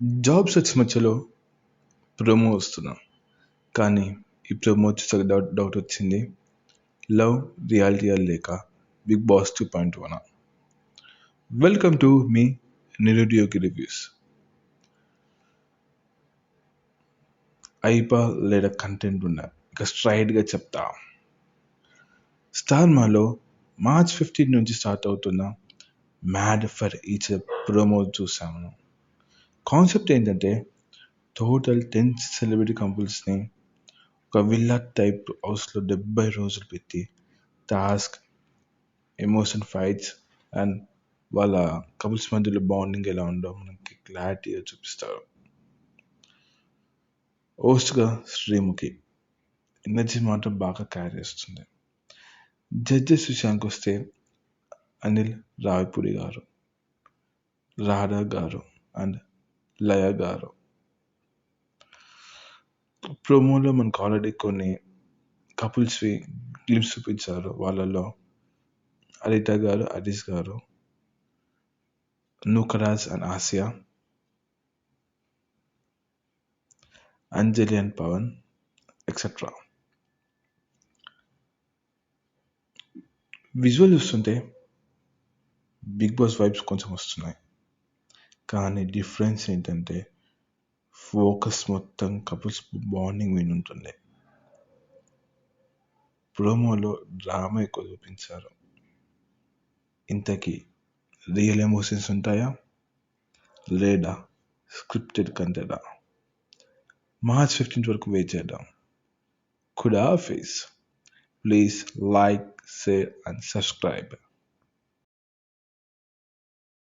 Job search మధ్యలో promo వస్తున్నా, కానీ ఈ ప్రోమో వచ్చేసరికి డౌట్ వచ్చింది. లవ్ రియాలిటీ లేక బిగ్ బాస్ 2.1. వెల్కమ్ టు మీ నిరుద్యోగి రివ్యూస్. అయిపా లేదా కంటెంట్ ఉన్నా ఇక స్ట్రైట్గా చెప్తా. స్టార్ మాలో మార్చ్ 15 నుంచి స్టార్ట్ అవుతున్న మ్యాడ్ ఫర్ ఈచ్ ప్రోమో చూసాము. కాన్సెప్ట్ ఏంటంటే టోటల్ 10 సెలబ్రిటీ కంపుల్స్ని ఒక విల్లా టైప్ హౌస్లో 70 రోజులు పెట్టి టాస్క్, ఎమోషన్ ఫైట్స్ అండ్ వాళ్ళ కపుల్స్ మధ్యలో బాండింగ్ ఎలా ఉండో మనకి క్లారిటీగా చూపిస్తారు. హోస్ట్గా శ్రీముఖి ఎనర్జీ మాత్రం బాగా క్యారీ చేస్తుంది. జడ్జెస్ విషయానికి వస్తే అనిల్ రావిపూడి గారు, రాధా గారు అండ్ లయ గారు. ప్రోమోలో మనకు ఆల్రెడీ కొన్ని కపుల్స్వి గ్లిమ్స్ చూపించారు. వాళ్ళలో అరిత గారు, హరీష్ గారు, Nookaraj and Asiya, Anjali and Pavan etcetera. Visual చూస్తుంటే బిగ్ బాస్ వైబ్స్ కొంచెం వస్తున్నాయి, కానీ డిఫరెన్స్ ఏంటంటే ఫోకస్ మొత్తం కపుల్స్ బాండింగ్ మీద ఉంటుంది. ప్రోమోలో డ్రామా ఎక్కువ చూపించారు. ఇంతకీ రియల్ ఎమోషన్స్ ఉంటాయా లేదా స్క్రిప్టెడ్ కంటెంటా? మార్చ్ 15 వరకు వెయిట్ చేద్దాం. ఖుదాఫిజ్. Please like, share and subscribe.